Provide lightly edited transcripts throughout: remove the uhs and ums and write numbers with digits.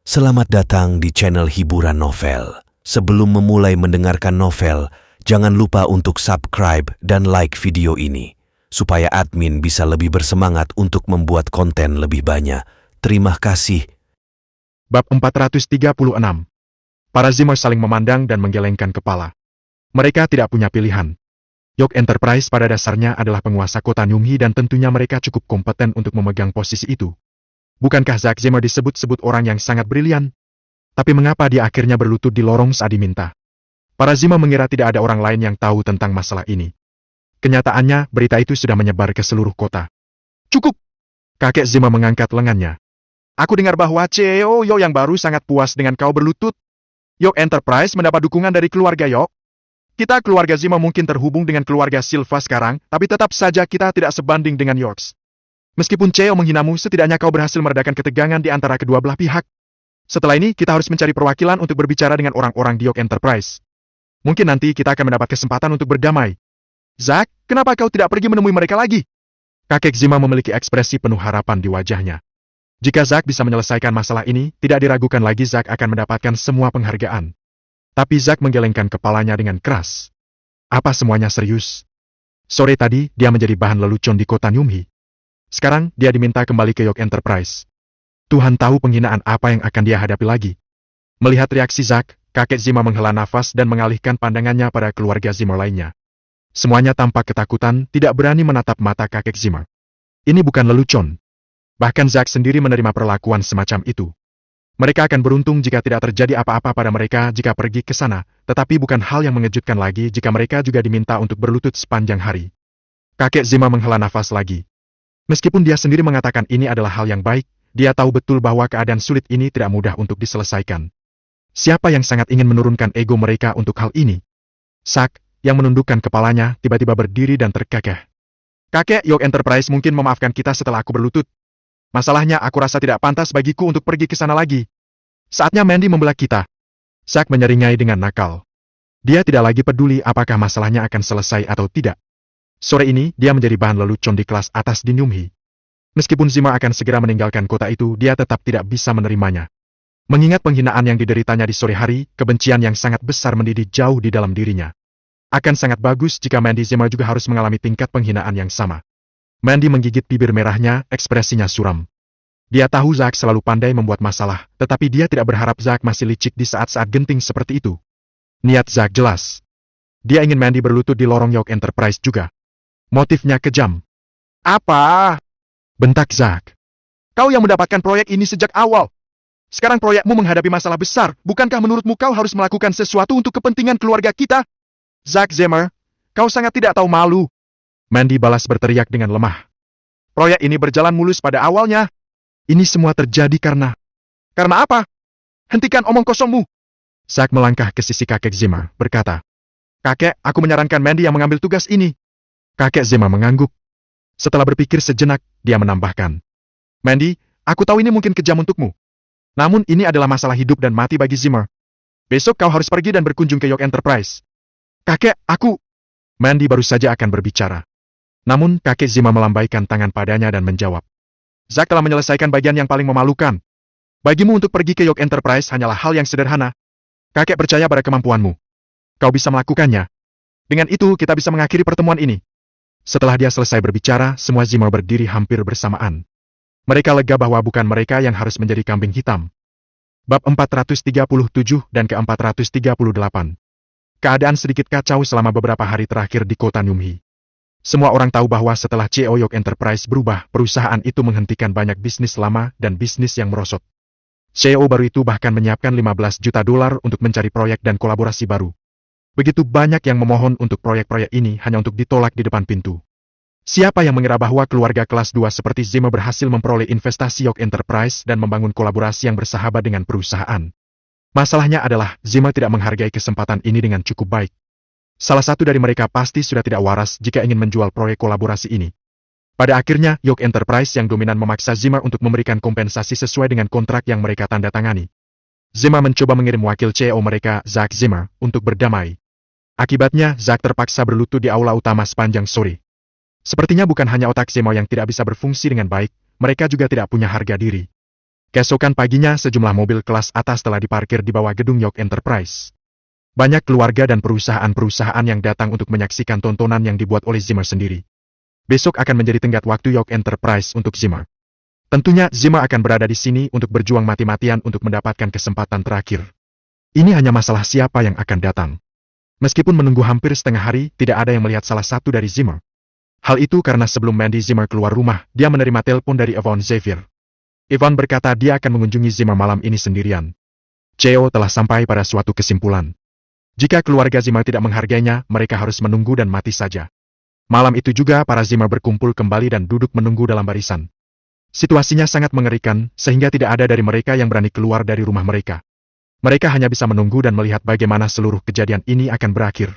Selamat datang di channel hiburan novel. Sebelum memulai mendengarkan novel, jangan lupa untuk subscribe dan like video ini, supaya admin bisa lebih bersemangat untuk membuat konten lebih banyak. Terima kasih. Bab 436. Para Zimmer saling memandang dan menggelengkan kepala. Mereka tidak punya pilihan. York Enterprise pada dasarnya adalah penguasa kota Nyumhi dan tentunya mereka cukup kompeten untuk memegang posisi itu. Bukankah Zack Zimmer disebut-sebut orang yang sangat brilian? Tapi mengapa dia akhirnya berlutut di lorong saat diminta? Para Zimmer mengira tidak ada orang lain yang tahu tentang masalah ini. Kenyataannya, berita itu sudah menyebar ke seluruh kota. Cukup! Kakek Zimmer mengangkat lengannya. Aku dengar bahwa CEO Yo yang baru sangat puas dengan kau berlutut. York Enterprise mendapat dukungan dari keluarga York. Kita keluarga Zimmer mungkin terhubung dengan keluarga Silva sekarang, tapi tetap saja kita tidak sebanding dengan Yorks. Meskipun CEO menghinamu, setidaknya kau berhasil meredakan ketegangan di antara kedua belah pihak. Setelah ini, kita harus mencari perwakilan untuk berbicara dengan orang-orang di York Enterprise. Mungkin nanti kita akan mendapat kesempatan untuk berdamai. Zack, kenapa kau tidak pergi menemui mereka lagi? Kakek Zimmer memiliki ekspresi penuh harapan di wajahnya. Jika Zack bisa menyelesaikan masalah ini, tidak diragukan lagi Zack akan mendapatkan semua penghargaan. Tapi Zack menggelengkan kepalanya dengan keras. Apa semuanya serius? Sore tadi, dia menjadi bahan lelucon di kota Nyumhi. Sekarang, dia diminta kembali ke York Enterprise. Tuhan tahu penghinaan apa yang akan dia hadapi lagi. Melihat reaksi Zack, kakek Zimmer menghela nafas dan mengalihkan pandangannya pada keluarga Zimmer lainnya. Semuanya tampak ketakutan, tidak berani menatap mata kakek Zimmer. Ini bukan lelucon. Bahkan Zack sendiri menerima perlakuan semacam itu. Mereka akan beruntung jika tidak terjadi apa-apa pada mereka jika pergi ke sana, tetapi bukan hal yang mengejutkan lagi jika mereka juga diminta untuk berlutut sepanjang hari. Kakek Zimmer menghela nafas lagi. Meskipun dia sendiri mengatakan ini adalah hal yang baik, dia tahu betul bahwa keadaan sulit ini tidak mudah untuk diselesaikan. Siapa yang sangat ingin menurunkan ego mereka untuk hal ini? Zack, yang menundukkan kepalanya, tiba-tiba berdiri dan terkekeh. Kakek, York Enterprise mungkin memaafkan kita setelah aku berlutut. Masalahnya aku rasa tidak pantas bagiku untuk pergi ke sana lagi. Saatnya Mandy membelah kita. Zack menyeringai dengan nakal. Dia tidak lagi peduli apakah masalahnya akan selesai atau tidak. Sore ini, dia menjadi bahan lelucon di kelas atas di Nyumhi. Meskipun Zimmer akan segera meninggalkan kota itu, dia tetap tidak bisa menerimanya. Mengingat penghinaan yang dideritanya di sore hari, kebencian yang sangat besar mendidih jauh di dalam dirinya. Akan sangat bagus jika Mandy Zimmer juga harus mengalami tingkat penghinaan yang sama. Mandy menggigit bibir merahnya, ekspresinya suram. Dia tahu Zack selalu pandai membuat masalah, tetapi dia tidak berharap Zack masih licik di saat-saat genting seperti itu. Niat Zack jelas. Dia ingin Mandy berlutut di lorong York Enterprise juga. Motifnya kejam. Apa? Bentak Zack. Kau yang mendapatkan proyek ini sejak awal. Sekarang proyekmu menghadapi masalah besar. Bukankah menurutmu kau harus melakukan sesuatu untuk kepentingan keluarga kita? Zack Zimmer, kau sangat tidak tahu malu. Mandy balas berteriak dengan lemah. Proyek ini berjalan mulus pada awalnya. Ini semua terjadi karena... Karena apa? Hentikan omong kosongmu. Zack melangkah ke sisi kakek Zimmer, berkata. Kakek, aku menyarankan Mandy yang mengambil tugas ini. Kakek Zimmer mengangguk. Setelah berpikir sejenak, dia menambahkan. Mandy, aku tahu ini mungkin kejam untukmu. Namun ini adalah masalah hidup dan mati bagi Zimmer. Besok kau harus pergi dan berkunjung ke York Enterprise. Kakek, aku... Mandy baru saja akan berbicara. Namun, kakek Zimmer melambaikan tangan padanya dan menjawab. Zack telah menyelesaikan bagian yang paling memalukan. Bagimu untuk pergi ke York Enterprise hanyalah hal yang sederhana. Kakek percaya pada kemampuanmu. Kau bisa melakukannya. Dengan itu, kita bisa mengakhiri pertemuan ini. Setelah dia selesai berbicara, semua Zimmer berdiri hampir bersamaan. Mereka lega bahwa bukan mereka yang harus menjadi kambing hitam. Bab 437 dan ke-438. Keadaan sedikit kacau selama beberapa hari terakhir di kota Nyumhi. Semua orang tahu bahwa setelah CEO York Enterprise berubah, perusahaan itu menghentikan banyak bisnis lama dan bisnis yang merosot. CEO baru itu bahkan menyiapkan $15 juta untuk mencari proyek dan kolaborasi baru. Begitu banyak yang memohon untuk proyek-proyek ini hanya untuk ditolak di depan pintu. Siapa yang mengira bahwa keluarga kelas 2 seperti Zimmer berhasil memperoleh investasi York Enterprise dan membangun kolaborasi yang bersahabat dengan perusahaan? Masalahnya adalah, Zimmer tidak menghargai kesempatan ini dengan cukup baik. Salah satu dari mereka pasti sudah tidak waras jika ingin menjual proyek kolaborasi ini. Pada akhirnya, York Enterprise yang dominan memaksa Zimmer untuk memberikan kompensasi sesuai dengan kontrak yang mereka tanda tangani. Zimmer mencoba mengirim wakil CEO mereka, Zack Zimmer, untuk berdamai. Akibatnya, Zack terpaksa berlutut di aula utama sepanjang sore. Sepertinya bukan hanya otak Zimmer yang tidak bisa berfungsi dengan baik, mereka juga tidak punya harga diri. Keesokan paginya sejumlah mobil kelas atas telah diparkir di bawah gedung York Enterprise. Banyak keluarga dan perusahaan-perusahaan yang datang untuk menyaksikan tontonan yang dibuat oleh Zimmer sendiri. Besok akan menjadi tenggat waktu York Enterprise untuk Zimmer. Tentunya Zimmer akan berada di sini untuk berjuang mati-matian untuk mendapatkan kesempatan terakhir. Ini hanya masalah siapa yang akan datang. Meskipun menunggu hampir setengah hari, tidak ada yang melihat salah satu dari Zimmer. Hal itu karena sebelum Mandy Zimmer keluar rumah, dia menerima telepon dari Yvonne Xavier. Yvonne berkata dia akan mengunjungi Zimmer malam ini sendirian. CEO telah sampai pada suatu kesimpulan. Jika keluarga Zimmer tidak menghargainya, mereka harus menunggu dan mati saja. Malam itu juga para Zimmer berkumpul kembali dan duduk menunggu dalam barisan. Situasinya sangat mengerikan, sehingga tidak ada dari mereka yang berani keluar dari rumah mereka. Mereka hanya bisa menunggu dan melihat bagaimana seluruh kejadian ini akan berakhir.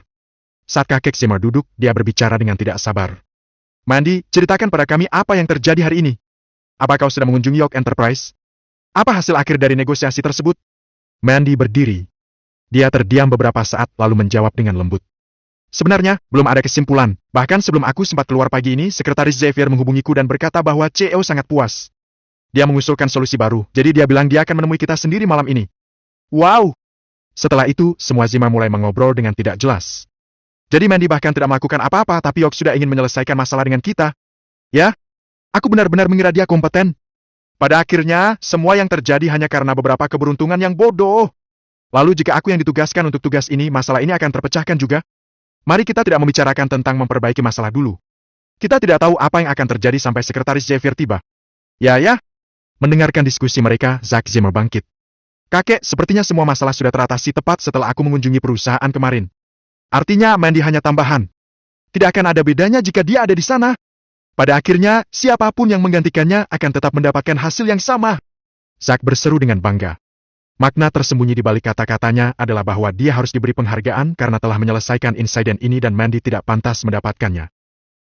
Saat kakek Zimmer duduk, dia berbicara dengan tidak sabar. Mandy, ceritakan pada kami apa yang terjadi hari ini. Apa kau sudah mengunjungi York Enterprise? Apa hasil akhir dari negosiasi tersebut? Mandy berdiri. Dia terdiam beberapa saat lalu menjawab dengan lembut. Sebenarnya, belum ada kesimpulan. Bahkan sebelum aku sempat keluar pagi ini, Sekretaris Xavier menghubungiku dan berkata bahwa CEO sangat puas. Dia mengusulkan solusi baru, jadi dia bilang dia akan menemui kita sendiri malam ini. Wow! Setelah itu, semua Zimmer mulai mengobrol dengan tidak jelas. Jadi Mandy bahkan tidak melakukan apa-apa, tapi York sudah ingin menyelesaikan masalah dengan kita. Ya? Aku benar-benar mengira dia kompeten. Pada akhirnya, semua yang terjadi hanya karena beberapa keberuntungan yang bodoh. Lalu jika aku yang ditugaskan untuk tugas ini, masalah ini akan terpecahkan juga. Mari kita tidak membicarakan tentang memperbaiki masalah dulu. Kita tidak tahu apa yang akan terjadi sampai Sekretaris Xavier tiba. Ya. Mendengarkan diskusi mereka, Zack Zimmer bangkit. Kakek, sepertinya semua masalah sudah teratasi tepat setelah aku mengunjungi perusahaan kemarin. Artinya, Mandy hanya tambahan. Tidak akan ada bedanya jika dia ada di sana. Pada akhirnya, siapapun yang menggantikannya akan tetap mendapatkan hasil yang sama. Zack berseru dengan bangga. Makna tersembunyi di balik kata-katanya adalah bahwa dia harus diberi penghargaan karena telah menyelesaikan insiden ini dan Mandy tidak pantas mendapatkannya.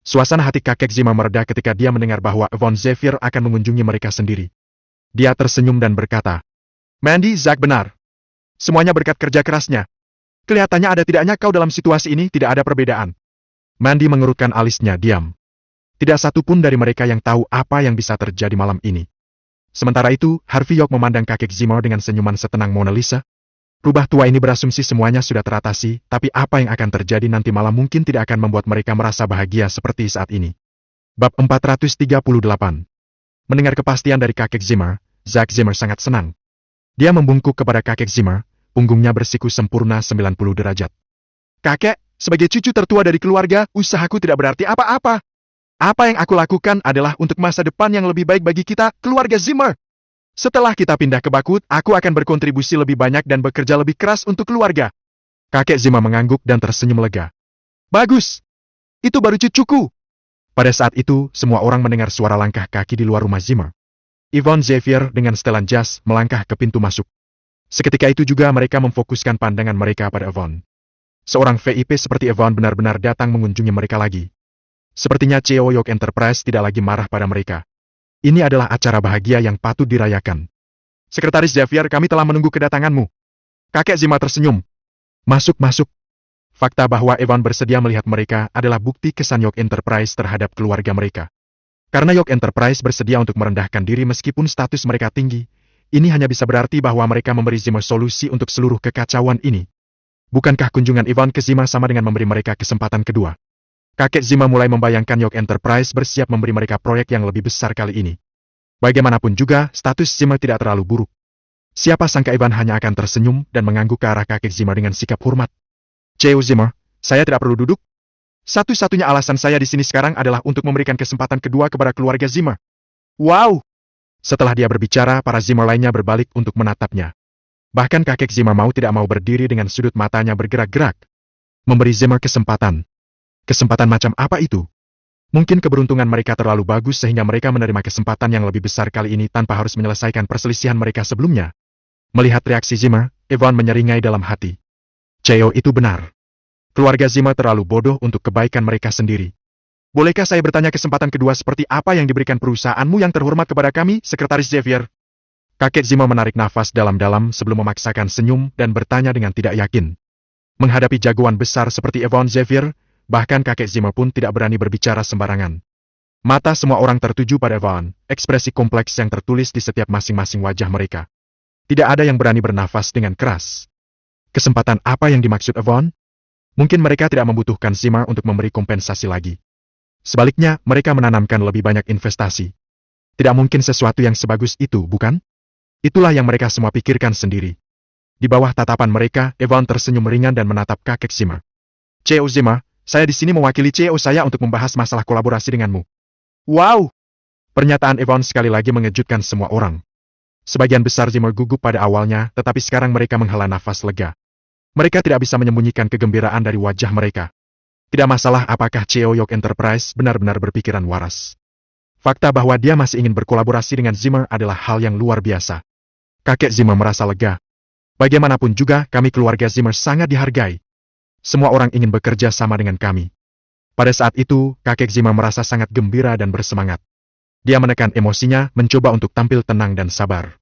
Suasana hati kakek Zimmer mereda ketika dia mendengar bahwa Yvonne Xavier akan mengunjungi mereka sendiri. Dia tersenyum dan berkata, Mandy, Zack benar. Semuanya berkat kerja kerasnya. Kelihatannya ada tidaknya kau dalam situasi ini tidak ada perbedaan. Mandy mengerutkan alisnya diam. Tidak satu pun dari mereka yang tahu apa yang bisa terjadi malam ini. Sementara itu, Harvey York memandang kakek Zimmer dengan senyuman setenang Mona Lisa. Rubah tua ini berasumsi semuanya sudah teratasi, tapi apa yang akan terjadi nanti malam mungkin tidak akan membuat mereka merasa bahagia seperti saat ini. Bab 438. Mendengar kepastian dari kakek Zimmer, Zack Zimmer sangat senang. Dia membungkuk kepada kakek Zimmer, punggungnya bersiku sempurna 90 derajat. Kakek, sebagai cucu tertua dari keluarga, usahaku tidak berarti apa-apa. Apa yang aku lakukan adalah untuk masa depan yang lebih baik bagi kita, keluarga Zimmer. Setelah kita pindah ke Bakut, aku akan berkontribusi lebih banyak dan bekerja lebih keras untuk keluarga. Kakek Zimmer mengangguk dan tersenyum lega. Bagus. Itu baru cucuku. Pada saat itu, semua orang mendengar suara langkah kaki di luar rumah Zimmer. Yvonne Xavier dengan setelan jas melangkah ke pintu masuk. Seketika itu juga mereka memfokuskan pandangan mereka pada Yvonne. Seorang VIP seperti Yvonne benar-benar datang mengunjungi mereka lagi. Sepertinya CEO York Enterprise tidak lagi marah pada mereka. Ini adalah acara bahagia yang patut dirayakan. Sekretaris Xavier, kami telah menunggu kedatanganmu. Kakek Zimmer tersenyum. Masuk. Fakta bahwa Yvonne bersedia melihat mereka adalah bukti kesan York Enterprise terhadap keluarga mereka. Karena York Enterprise bersedia untuk merendahkan diri meskipun status mereka tinggi, ini hanya bisa berarti bahwa mereka memberi Zimmer solusi untuk seluruh kekacauan ini. Bukankah kunjungan Yvonne ke Zimmer sama dengan memberi mereka kesempatan kedua? Kakek Zimmer mulai membayangkan York Enterprise bersiap memberi mereka proyek yang lebih besar kali ini. Bagaimanapun juga, status Zimmer tidak terlalu buruk. Siapa sangka Yvonne hanya akan tersenyum dan mengangguk ke arah kakek Zimmer dengan sikap hormat. CEO Zimmer, saya tidak perlu duduk. Satu-satunya alasan saya di sini sekarang adalah untuk memberikan kesempatan kedua kepada keluarga Zimmer. Wow! Setelah dia berbicara, para Zimmer lainnya berbalik untuk menatapnya. Bahkan kakek Zimmer mau tidak mau berdiri dengan sudut matanya bergerak-gerak. Memberi Zimmer kesempatan. Kesempatan macam apa itu? Mungkin keberuntungan mereka terlalu bagus sehingga mereka menerima kesempatan yang lebih besar kali ini tanpa harus menyelesaikan perselisihan mereka sebelumnya. Melihat reaksi Zimmer, Yvonne menyeringai dalam hati. CEO itu benar. Keluarga Zimmer terlalu bodoh untuk kebaikan mereka sendiri. Bolehkah saya bertanya kesempatan kedua seperti apa yang diberikan perusahaanmu yang terhormat kepada kami, Sekretaris Xavier? Kakek Zimmer menarik nafas dalam-dalam sebelum memaksakan senyum dan bertanya dengan tidak yakin. Menghadapi jagoan besar seperti Yvonne Xavier, bahkan kakek Zimmer pun tidak berani berbicara sembarangan. Mata semua orang tertuju pada Evan, ekspresi kompleks yang tertulis di setiap masing-masing wajah mereka. Tidak ada yang berani bernafas dengan keras. Kesempatan apa yang dimaksud Evan? Mungkin mereka tidak membutuhkan Zimmer untuk memberi kompensasi lagi. Sebaliknya, mereka menanamkan lebih banyak investasi. Tidak mungkin sesuatu yang sebagus itu, bukan? Itulah yang mereka semua pikirkan sendiri. Di bawah tatapan mereka, Evan tersenyum ringan dan menatap kakek Zimmer. CEO Zimmer, saya di sini mewakili CEO saya untuk membahas masalah kolaborasi denganmu. Wow! Pernyataan Evan sekali lagi mengejutkan semua orang. Sebagian besar Zimmer gugup pada awalnya, tetapi sekarang mereka menghela nafas lega. Mereka tidak bisa menyembunyikan kegembiraan dari wajah mereka. Tidak masalah apakah CEO York Enterprise benar-benar berpikiran waras. Fakta bahwa dia masih ingin berkolaborasi dengan Zimmer adalah hal yang luar biasa. Kakek Zimmer merasa lega. Bagaimanapun juga, kami keluarga Zimmer sangat dihargai. Semua orang ingin bekerja sama dengan kami. Pada saat itu, kakek Zimmer merasa sangat gembira dan bersemangat. Dia menekan emosinya, mencoba untuk tampil tenang dan sabar.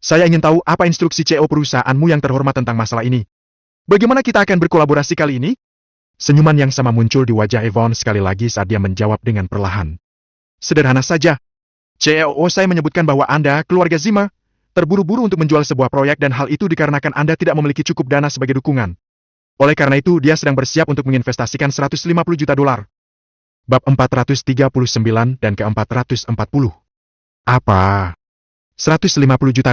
Saya ingin tahu apa instruksi CEO perusahaanmu yang terhormat tentang masalah ini. Bagaimana kita akan berkolaborasi kali ini? Senyuman yang sama muncul di wajah Evan sekali lagi saat dia menjawab dengan perlahan. Sederhana saja. CEO saya menyebutkan bahwa Anda, keluarga Zimmer, terburu-buru untuk menjual sebuah proyek dan hal itu dikarenakan Anda tidak memiliki cukup dana sebagai dukungan. Oleh karena itu, dia sedang bersiap untuk menginvestasikan $150 juta. Bab 439 dan ke-440. Apa? $150 juta.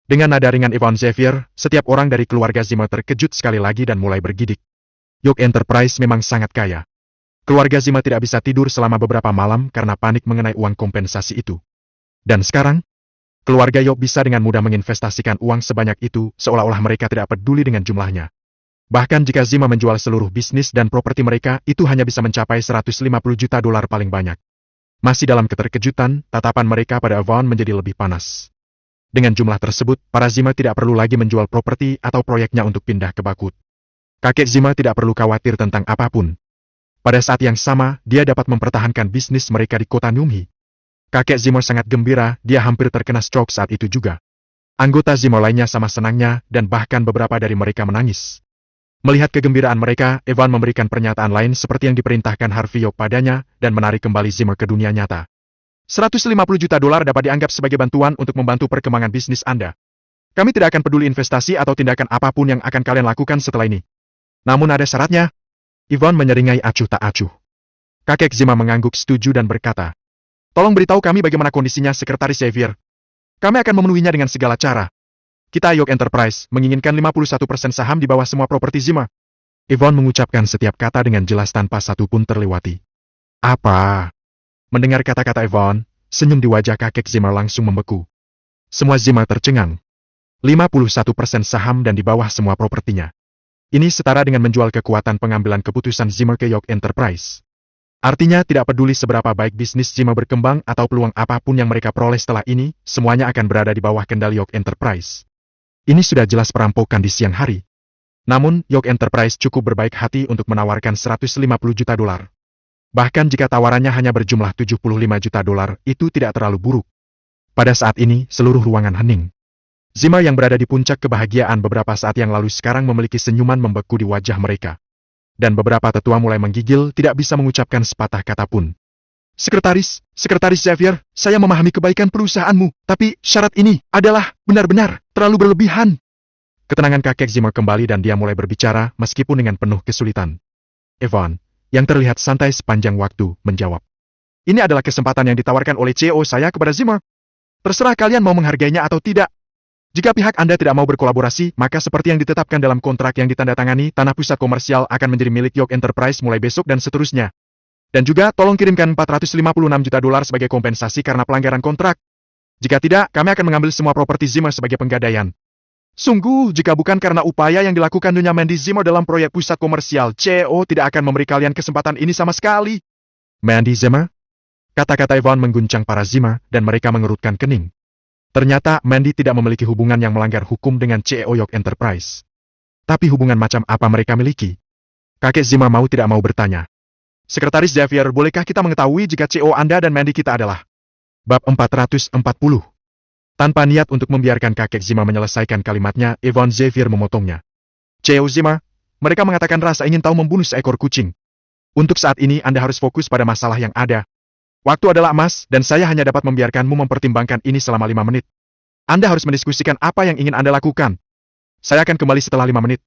Dengan nada ringan Evan Xavier, setiap orang dari keluarga Zimmer terkejut sekali lagi dan mulai bergidik. York Enterprise memang sangat kaya. Keluarga Zimmer tidak bisa tidur selama beberapa malam karena panik mengenai uang kompensasi itu. Dan sekarang, keluarga York bisa dengan mudah menginvestasikan uang sebanyak itu seolah-olah mereka tidak peduli dengan jumlahnya. Bahkan jika Zimmer menjual seluruh bisnis dan properti mereka, itu hanya bisa mencapai $150 juta paling banyak. Masih dalam keterkejutan, tatapan mereka pada Evan menjadi lebih panas. Dengan jumlah tersebut, para Zimmer tidak perlu lagi menjual properti atau proyeknya untuk pindah ke Bakut. Kakek Zimmer tidak perlu khawatir tentang apapun. Pada saat yang sama, dia dapat mempertahankan bisnis mereka di kota Nyumhi. Kakek Zimmer sangat gembira, dia hampir terkena stroke saat itu juga. Anggota Zimmer lainnya sama senangnya, dan bahkan beberapa dari mereka menangis. Melihat kegembiraan mereka, Evan memberikan pernyataan lain seperti yang diperintahkan Harvey York padanya, dan menarik kembali Zimmer ke dunia nyata. $150 juta dapat dianggap sebagai bantuan untuk membantu perkembangan bisnis Anda. Kami tidak akan peduli investasi atau tindakan apapun yang akan kalian lakukan setelah ini. Namun ada syaratnya. Evan menyeringai acuh tak acuh. Kakek Zimmer mengangguk setuju dan berkata, "Tolong beritahu kami bagaimana kondisinya Sekretaris Xavier. Kami akan memenuhinya dengan segala cara. Kita York Enterprise menginginkan 51% saham di bawah semua properti Zimmer." Evan mengucapkan setiap kata dengan jelas tanpa satu pun terlewati. Apa? Mendengar kata-kata Evan, senyum di wajah kakek Zimmer langsung membeku. Semua Zimmer tercengang. 51% saham dan di bawah semua propertinya. Ini setara dengan menjual kekuatan pengambilan keputusan Zimmer ke York Enterprise. Artinya tidak peduli seberapa baik bisnis Zimmer berkembang atau peluang apapun yang mereka peroleh setelah ini, semuanya akan berada di bawah kendali York Enterprise. Ini sudah jelas perampokan di siang hari. Namun, York Enterprise cukup berbaik hati untuk menawarkan $150 juta. Bahkan jika tawarannya hanya berjumlah $75 juta, itu tidak terlalu buruk. Pada saat ini, seluruh ruangan hening. Zimmer yang berada di puncak kebahagiaan beberapa saat yang lalu sekarang memiliki senyuman membeku di wajah mereka. Dan beberapa tetua mulai menggigil tidak bisa mengucapkan sepatah kata pun. Sekretaris Xavier, saya memahami kebaikan perusahaanmu, tapi syarat ini adalah benar-benar terlalu berlebihan. Ketenangan kakek Zimmer kembali dan dia mulai berbicara meskipun dengan penuh kesulitan. Evan, yang terlihat santai sepanjang waktu, menjawab. Ini adalah kesempatan yang ditawarkan oleh CEO saya kepada Zimmer. Terserah kalian mau menghargainya atau tidak. Jika pihak Anda tidak mau berkolaborasi, maka seperti yang ditetapkan dalam kontrak yang ditandatangani, tanah pusat komersial akan menjadi milik York Enterprise mulai besok dan seterusnya. Dan juga, tolong kirimkan $456 juta sebagai kompensasi karena pelanggaran kontrak. Jika tidak, kami akan mengambil semua properti Zimmer sebagai penggadaian. Sungguh, jika bukan karena upaya yang dilakukan Nyonya Mandy Zimmer dalam proyek pusat komersial, CEO tidak akan memberi kalian kesempatan ini sama sekali. Mandy Zimmer? Kata-kata Evan mengguncang para Zimmer, dan mereka mengerutkan kening. Ternyata, Mandy tidak memiliki hubungan yang melanggar hukum dengan CEO York Enterprise. Tapi hubungan macam apa mereka miliki? Kakek Zimmer mau tidak mau bertanya. Sekretaris Xavier, bolehkah kita mengetahui jika CEO Anda dan Mandy kita adalah? Bab 440. Tanpa niat untuk membiarkan kakek Zimmer menyelesaikan kalimatnya, Evan Xavier memotongnya. CEO Zimmer, mereka mengatakan rasa ingin tahu membunuh seekor kucing. Untuk saat ini Anda harus fokus pada masalah yang ada. Waktu adalah emas, dan saya hanya dapat membiarkanmu mempertimbangkan ini selama 5 menit. Anda harus mendiskusikan apa yang ingin Anda lakukan. Saya akan kembali setelah 5 menit.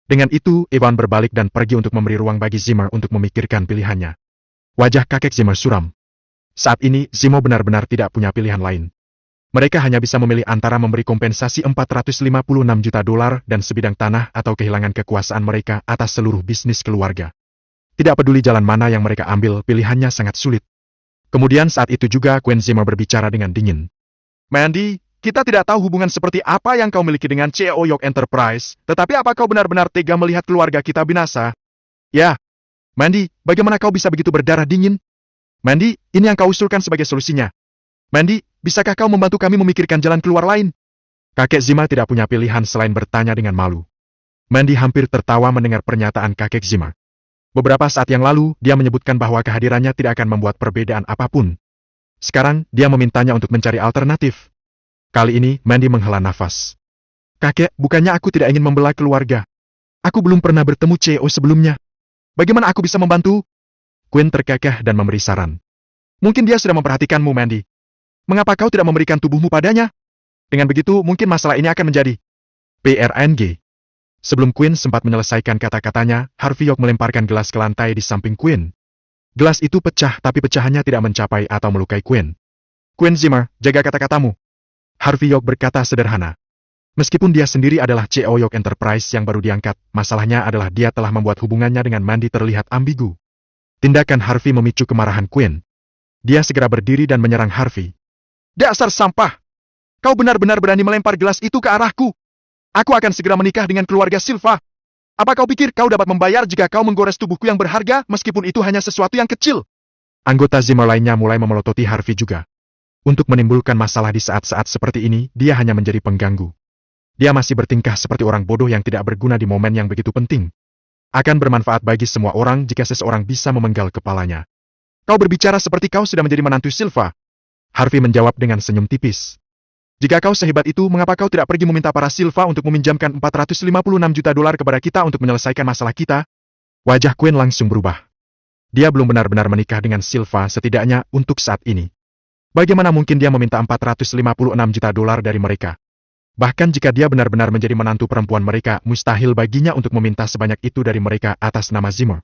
Dengan itu, Ivan berbalik dan pergi untuk memberi ruang bagi Zimmer untuk memikirkan pilihannya. Wajah kakek Zimmer suram. Saat ini, Zimo benar-benar tidak punya pilihan lain. Mereka hanya bisa memilih antara memberi kompensasi $456 juta dan sebidang tanah atau kehilangan kekuasaan mereka atas seluruh bisnis keluarga. Tidak peduli jalan mana yang mereka ambil, pilihannya sangat sulit. Kemudian saat itu juga Queen Zimmer berbicara dengan dingin. Mandy, kita tidak tahu hubungan seperti apa yang kau miliki dengan CEO York Enterprise, tetapi apa kau benar-benar tega melihat keluarga kita binasa? Ya, Mandy, bagaimana kau bisa begitu berdarah dingin? Mandy, ini yang kau usulkan sebagai solusinya. Mandy, bisakah kau membantu kami memikirkan jalan keluar lain? Kakek Zimmer tidak punya pilihan selain bertanya dengan malu. Mandy hampir tertawa mendengar pernyataan kakek Zimmer. Beberapa saat yang lalu, dia menyebutkan bahwa kehadirannya tidak akan membuat perbedaan apapun. Sekarang, dia memintanya untuk mencari alternatif. Kali ini, Mandy menghela nafas. Kakek, bukannya aku tidak ingin membelah keluarga. Aku belum pernah bertemu CEO sebelumnya. Bagaimana aku bisa membantu? Queen terkekeh dan memberi saran. Mungkin dia sudah memperhatikanmu, Mandy. Mengapa kau tidak memberikan tubuhmu padanya? Dengan begitu, mungkin masalah ini akan menjadi PRNG. Sebelum Queen sempat menyelesaikan kata-katanya, Harvey York melemparkan gelas ke lantai di samping Queen. Gelas itu pecah, tapi pecahannya tidak mencapai atau melukai Queen. Queen Zimmer, jaga kata-katamu. Harvey York berkata sederhana. Meskipun dia sendiri adalah CEO York Enterprise yang baru diangkat, masalahnya adalah dia telah membuat hubungannya dengan Mandy terlihat ambigu. Tindakan Harvey memicu kemarahan Queen. Dia segera berdiri dan menyerang Harvey. Dasar sampah! Kau benar-benar berani melempar gelas itu ke arahku. Aku akan segera menikah dengan keluarga Silva. Apa kau pikir kau dapat membayar jika kau menggores tubuhku yang berharga, meskipun itu hanya sesuatu yang kecil? Anggota Zimmer lainnya mulai memelototi Harvey juga. Untuk menimbulkan masalah di saat-saat seperti ini, dia hanya menjadi pengganggu. Dia masih bertingkah seperti orang bodoh yang tidak berguna di momen yang begitu penting. Akan bermanfaat bagi semua orang jika seseorang bisa memenggal kepalanya. Kau berbicara seperti kau sudah menjadi menantu Silva. Harvey menjawab dengan senyum tipis. Jika kau sehebat itu, mengapa kau tidak pergi meminta para Silva untuk meminjamkan $456 juta kepada kita untuk menyelesaikan masalah kita? Wajah Queen langsung berubah. Dia belum benar-benar menikah dengan Silva, setidaknya untuk saat ini. Bagaimana mungkin dia meminta $456 juta dari mereka? Bahkan jika dia benar-benar menjadi menantu perempuan mereka, mustahil baginya untuk meminta sebanyak itu dari mereka atas nama Zimmer.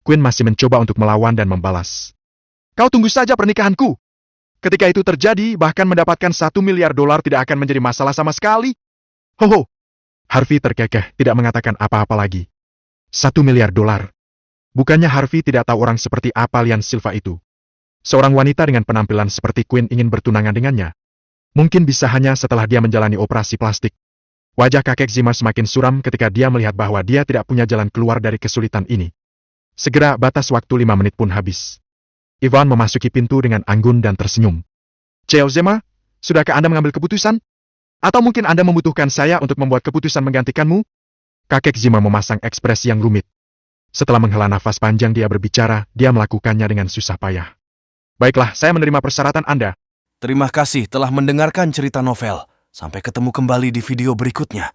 Queen masih mencoba untuk melawan dan membalas. Kau tunggu saja pernikahanku. Ketika itu terjadi, bahkan mendapatkan $1 miliar tidak akan menjadi masalah sama sekali. Hoho! Harvey terkekeh, tidak mengatakan apa-apa lagi. $1 miliar. Bukannya Harvey tidak tahu orang seperti apa Lian Silva itu. Seorang wanita dengan penampilan seperti Queen ingin bertunangan dengannya. Mungkin bisa hanya setelah dia menjalani operasi plastik. Wajah kakek Zimmer semakin suram ketika dia melihat bahwa dia tidak punya jalan keluar dari kesulitan ini. Segera batas waktu 5 menit pun habis. Ivan memasuki pintu dengan anggun dan tersenyum. CEO Zimmer, sudahkah Anda mengambil keputusan? Atau mungkin Anda membutuhkan saya untuk membuat keputusan menggantikanmu? Kakek Zimmer memasang ekspresi yang rumit. Setelah menghela nafas panjang dia berbicara, dia melakukannya dengan susah payah. Baiklah, saya menerima persyaratan Anda. Terima kasih telah mendengarkan cerita novel. Sampai ketemu kembali di video berikutnya.